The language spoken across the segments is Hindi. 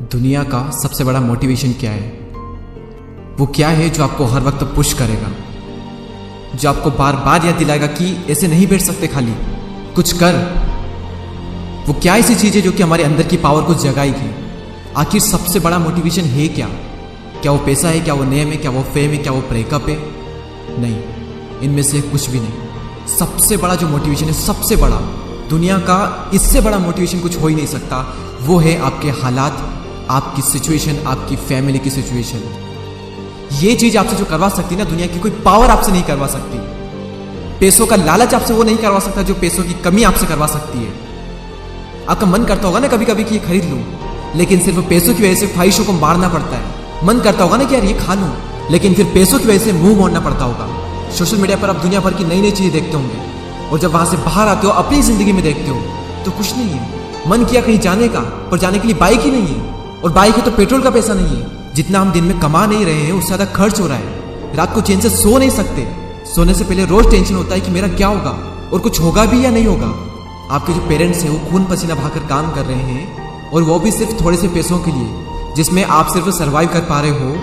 दुनिया का सबसे बड़ा मोटिवेशन क्या है? वो क्या है जो आपको हर वक्त पुश करेगा, जो आपको बार बार याद दिलाएगा कि ऐसे नहीं बैठ सकते, खाली कुछ कर। वो क्या ऐसी चीज है जो कि हमारे अंदर की पावर को जगाएगी? आखिर सबसे बड़ा मोटिवेशन है क्या? क्या वो पैसा है? क्या वो नेम है? क्या वो फेम है? क्या वो ब्रेकअप है? नहीं, इनमें से कुछ भी नहीं। सबसे बड़ा जो मोटिवेशन है, सबसे बड़ा, दुनिया का इससे बड़ा मोटिवेशन कुछ हो ही नहीं सकता। वो है आपके हालात, आपकी सिचुएशन, आपकी फैमिली की सिचुएशन। ये चीज आपसे जो करवा सकती है ना, दुनिया की कोई पावर आपसे नहीं करवा सकती। पैसों का लालच आपसे वो नहीं करवा सकता जो पैसों की कमी आपसे करवा सकती है। आपका मन करता होगा ना कभी कभी कि ये खरीद लूं, लेकिन सिर्फ पैसों की वजह से ख्वाहिशों को मारना पड़ता है। मन करता होगा ना कि यार ये खा लूं, लेकिन फिर पैसों की वजह से मुंह मोड़ना पड़ता होगा। सोशल मीडिया पर आप दुनिया भर की नई नई चीजें देखते होंगे, और जब वहां से बाहर आते हो, अपनी जिंदगी में देखते हो, तो कुछ नहीं है। मन किया कहीं जाने का, पर जाने के लिए बाइक ही नहीं है, और बाइक है तो पेट्रोल का पैसा नहीं है। जितना हम दिन में कमा नहीं रहे हैं, उससे ज्यादा खर्च हो रहा है। रात को चैन से सो नहीं सकते। सोने से पहले रोज टेंशन होता है कि मेरा क्या होगा, और कुछ होगा भी या नहीं होगा। आपके जो पेरेंट्स हैं वो खून पसीना बहाकर काम कर रहे हैं, और वो भी सिर्फ थोड़े से पैसों के लिए, जिसमें आप सिर्फ सर्वाइव कर पा रहे हो।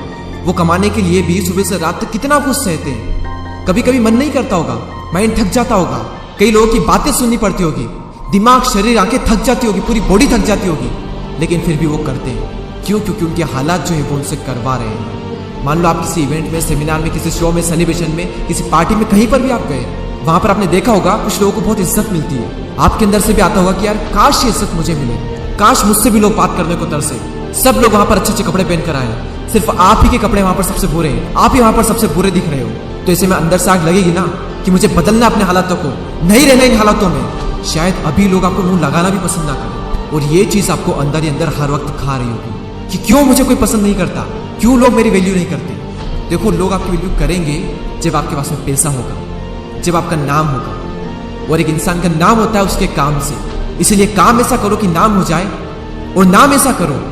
वो कमाने के लिए भी सुबह से रात तक कितना कुछ सहते हैं। कभी कभी मन नहीं करता होगा, माइंड थक जाता होगा, कई लोगों की बातें सुननी पड़ती होगी, दिमाग, शरीर, आंखें थक जाती होगी, पूरी बॉडी थक जाती होगी, लेकिन फिर भी वो करते हैं। क्यों? क्योंकि उनके हालात जो है वो उनसे करवा रहे हैं। मान लो आप किसी इवेंट में, सेमिनार में, किसी शो में, सेलिब्रेशन में, किसी पार्टी में, कहीं पर भी आप गए, वहां पर आपने देखा होगा कुछ लोगों को बहुत इज्जत मिलती है। आपके अंदर से भी आता होगा कि यार काश ये इज्जत मुझे मिले, काश मुझसे भी लोग बात करने को तरसे। सब लोग वहां पर अच्छे अच्छे कपड़े पहन कर आए, सिर्फ आप ही के कपड़े वहां पर सबसे बुरे हैं, आप ही वहां पर सबसे बुरे दिख रहे हो। तो ऐसे में अंदर से आग लगेगी ना कि मुझे बदलना अपने हालातों को, नहीं रहना इन हालातों में। शायद अभी लोग आपको मुंह लगाना भी पसंद ना करें, और ये चीज आपको अंदर ही अंदर हर वक्त खा रही होगी कि क्यों मुझे कोई पसंद नहीं करता, क्यों लोग मेरी वैल्यू नहीं करते। देखो, लोग आपकी वैल्यू करेंगे जब आपके पास में पैसा होगा, जब आपका नाम होगा, और एक इंसान का नाम होता है उसके काम से। इसलिए काम ऐसा करो कि नाम हो जाए, और नाम ऐसा करो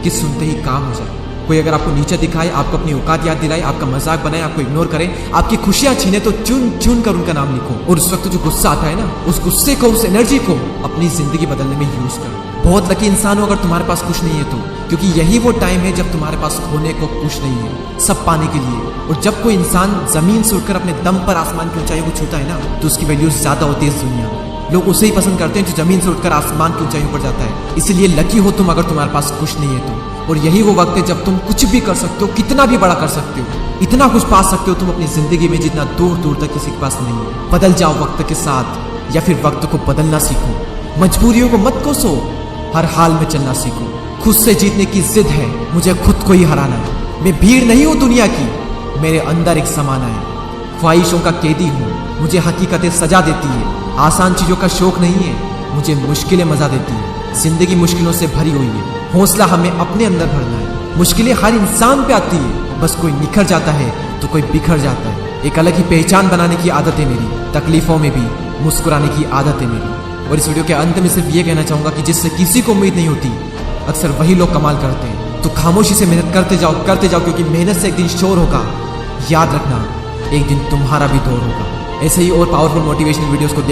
कि सुनते ही काम हो जाए। कोई अगर आपको नीचे दिखाए, आपको अपनी औकात याद दिलाए, आपका मजाक बनाए, आपको इग्नोर करे, आपकी खुशियां छीने, तो चुन चुन कर उनका नाम लिखो। और उस वक्त जो गुस्सा आता है ना, उस गुस्से को, उस एनर्जी को अपनी जिंदगी बदलने में यूज करो। बहुत लकी इंसान हो अगर तुम्हारे पास कुछ नहीं है तो, क्योंकि यही वो टाइम है जब तुम्हारे पास खोने को कुछ नहीं है, सब पाने के लिए। और जब कोई इंसान जमीन से उठकर अपने दम पर आसमान की ऊंचाई को छूता है ना, तो उसकी वैल्यू ज्यादा होती है इस दुनिया में। लोग उसे ही पसंद करते हैं जो जमीन से उठकर आसमान की ऊंचाई पर जाता है। इसलिए लकी हो तुम अगर तुम्हारे पास कुछ नहीं है तो। और यही वो वक्त है जब तुम कुछ भी कर सकते हो, कितना भी बड़ा कर सकते हो, इतना कुछ पा सकते हो तुम अपनी जिंदगी में जितना दूर दूर तक किसी के पास नहीं है। बदल जाओ वक्त के साथ, या फिर वक्त को बदलना सीखो। मजबूरियों को मत कोसो, हर हाल में चलना सीखो। खुद से जीतने की जिद है, मुझे खुद को ही हराना है। मैं भीड़ नहीं हूं दुनिया की, मेरे अंदर एक समाना है। ख्वाहिशों का कैदी हूँ, मुझे हकीकतें सजा देती है। आसान चीजों का शौक नहीं है, मुझे मुश्किलें मजा देती है। जिंदगी मुश्किलों से भरी हुई है, हौसला हमें अपने अंदर भरना है। मुश्किलें हर इंसान पे आती है, बस कोई निखर जाता है तो कोई बिखर जाता है। एक अलग ही पहचान बनाने की आदत है मेरी, तकलीफों में भी मुस्कुराने की आदत है मेरी। और इस वीडियो के अंत में सिर्फ ये कहना चाहूंगा कि जिससे किसी को उम्मीद नहीं होती, अक्सर वही लोग कमाल करते हैं। तो खामोशी से मेहनत करते जाओ, करते जाओ, क्योंकि मेहनत से एक दिन शोर होगा। याद रखना, एक दिन तुम्हारा भी दौर होगा। ऐसे ही और पावरफुल मोटिवेशनल वीडियोस को